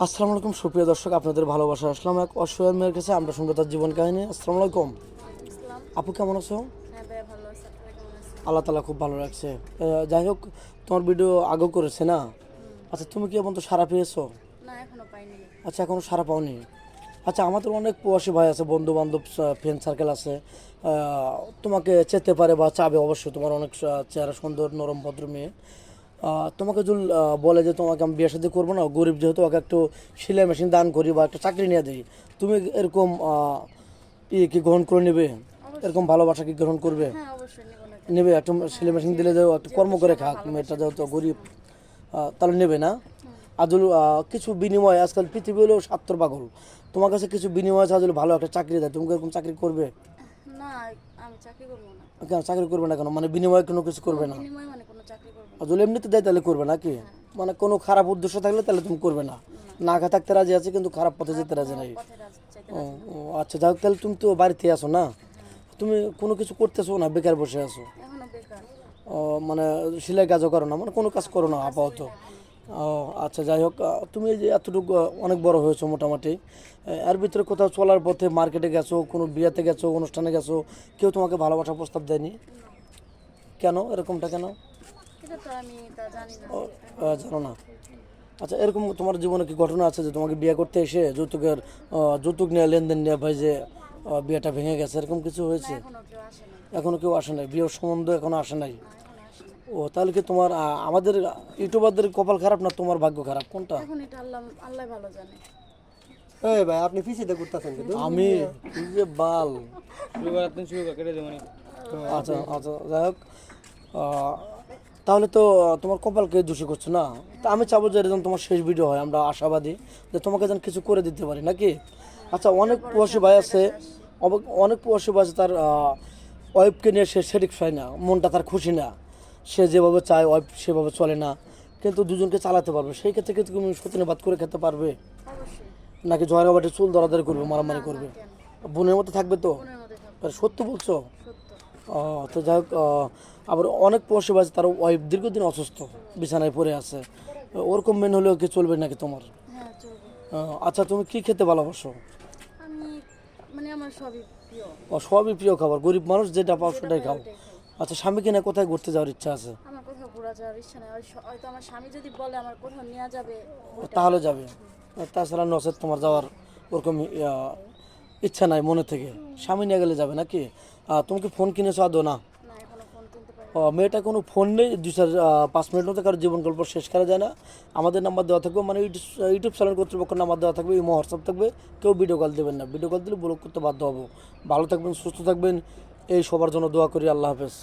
আসসালামু আলাইকুম সুপ্রিয় দর্শক, আপনাদের ভালোবাসা আসলাম এক অসহায় মেয়ের কাছে। আমরা শুনবো তার জীবন কাহিনী। আসসালামু আলাইকুম ইসলাম। আপু, কেমন আছো? হ্যাঁ ভাইয়া, ভালো আছে। আপনারা কেমন আছেন? আল্লাহ তালা খুব ভালো রাখছে। যাই হোক, তোমার ভিডিও আগেও করেছে না? আচ্ছা, তুমি কি এখন তো সারা পেয়েছো? না, এখনো পাইনি। আচ্ছা, এখনও সারা পাওনি? আচ্ছা, আমাদের অনেক প্রবাসী ভাই আছে, বন্ধু বান্ধব, ফ্রেন্ড সার্কেল আছে, তোমাকে চেতে পারে বা চাবে অবশ্যই। তোমার অনেক চেহারা সুন্দর, নরম, ভদ্র মেয়ে। তোমাকে যদি বলে যে তোমাকে আমি বিয়ে শাদী করবো না, গরিব যেহেতু, ওকে একটু সেলাই মেশিন দান করি বা একটা চাকরি নিয়ে দিই, তুমি এরকম ইয়ে কি গ্রহণ করে নেবে? এরকম ভালোবাসা কি গ্রহণ করবে? হ্যাঁ, অবশ্যই নিব না। নেবে? একটু সেলাই মেশিন দিলে যাও, একটু কর্ম করে খাক, মেয়েটা যেহেতু গরিব, তাহলে নেবে না? আদুল কিছু বিনিময়, আজকাল পৃথিবী হলেও স্বার্থর পাগল। তোমার কাছে কিছু বিনিময় আছে, আদুল ভালো একটা চাকরি দেয়, তুমি কি এরকম চাকরি করবে? না, আমি চাকরি করবো না। কেন চাকরি করবে না কেন? মানে বিনিময় কোনো কিছু করবে না? বিনিময় মানে কোনো চাকরি করবো না। আদুল এমনিতে দেয় তাহলে করবে নাকি? মানে কোনো খারাপ উদ্দেশ্য থাকলে তাহলে তুমি করবে না? না খা থাকতে রাজি আছে কিন্তু খারাপ পথে যেতে রাজি নাই। পথে চাইতে ও, রাজি না। ও, আচ্ছা, যাই হোক, তাহলে তুমি তো বাড়িতে আছো না? তুমি কোনো কিছু করতেছো না, বেকার বসে আছো? এখনো বেকার। ও, মানে সেলাই কাজও করো না, মানে কোনো কাজ করো না আপাতত? ও, আচ্ছা, যাই হোক, তুমি এই যে এতটুকু অনেক বড় হয়েছো মোটামুটি, এর ভিতরে কোথাও চলার পথে মার্কেটে গেছো, কোনো বিয়েতে গেছো, অনুষ্ঠানে গেছো, কেউ তোমাকে ভালোবাসা প্রস্তাব দেয়নি? কেন এরকমটা কেন? এটা তো আমি তা জানি না। ও, জানো না? আচ্ছা, এরকম তোমার জীবনে কি ঘটনা আছে যে তোমাকে বিয়ে করতে এসে যৌতুক নিয়ে, লেনদেন নিয়ে ভাই যে বিয়েটা ভেঙে গেছে, এরকম কিছু না, হয়েছে? এখনো কেউ আসে নাই। এখনো কেউ আসে নাই, বিয়ের সম্বন্ধ এখনো আসে নাই? না, এখনো আসে নাই। ও, তাহলে কি তোমার আমাদের ইউটিউবারদের কপাল খারাপ না তোমার ভাগ্য খারাপ, কোনটা? এখন এটা আল্লাহ আল্লাহ ভালো জানে। এই ভাই আপনি পিছিয়ে ঘুরতেছেন কিন্তু আমি এই যে বাল। কেটে দেবো আচ্ছা আচ্ছা, যাই হোক, আহ, তাহলে তো তোমার কপালকে দোষী করছো না? তা আমি চাবো যে এরকম তোমার শেষ ভিডিও হয়, আমরা আশাবাদী যে তোমাকে যেন কিছু করে দিতে পারি নাকি। আচ্ছা, অনেক প্রবাসী ভাই আছে, অনেক প্রবাসী ভাই আছে, তার ওয়াইফকে নিয়ে সে স্যাটিসফাই না, মনটা তার খুশি না, সে যেভাবে চায় ওয়াইফ সেভাবে চলে না, কিন্তু দুজনকে চালাতে পারবে, সেই ক্ষেত্রে কি তুমি সত্যিবাদ করে খেতে পারবে? অবশ্যই। নাকি ঝগড়াবাটি চুল দরাদরি করবে, মারামারি করবে? কেন? বোনের মতো থাকবে তো? মনের মধ্যে থাকবো। আরে সত্য বলছো? সত্য। তো যাই হোক, আবার অনেক প্রবাসী আছে, তার ওয়াইফ দীর্ঘদিন অসুস্থ, বিছানায় পড়ে আছে, ওরকম মেন হলেও কি চলবে নাকি তোমার? হ্যাঁ, চলবে। আচ্ছা, তুমি কি খেতে ভালোবাসো? আমি মানে আমার সবই প্রিয়। সবই প্রিয় খাবার, গরিব মানুষ যেটা পাও যেটা সেটাই পাই খাও। ওটাই খাই। আচ্ছা, স্বামীকে নিয়ে কোথায় ঘুরতে যাওয়ার ইচ্ছা আছে? আমার কোথাও ঘোরা যাওয়ার ইচ্ছা নেই। হয়তো আমার স্বামী যদি বলে আমার কোথাও নিয়ে যাবে, ওইটা তাহলে যাবে? তাছাড়া নচেত তোমার যাওয়ার ওরকম ইচ্ছা নাই মনে থেকে? স্বামী নিয়ে গেলে যাবে নাকি? তুমি কি ফোন কিনেছো আদৌ? না। না, এখনো ফোন কিনতে পারি। মেয়েটা কোনো ফোন নেই, 2-4-5 মিনিট মধ্যে কারো জীবন গল্প শেষ করা যায় না। আমাদের নাম্বার দেওয়া থাকবে, মানে ইউটিউব চ্যানেল কর্তৃপক্ষের নাম্বার দেওয়া থাকবে, ইমো হোয়াটসঅ্যাপ থাকবে। কেউ ভিডিও কল দেবেন না, ভিডিও কল দিলে ব্লক করতে বাধ্য হবো। ভালো থাকবেন, সুস্থ থাকবেন, এই সবার জন্য দোয়া করি। আল্লাহ হাফেজ।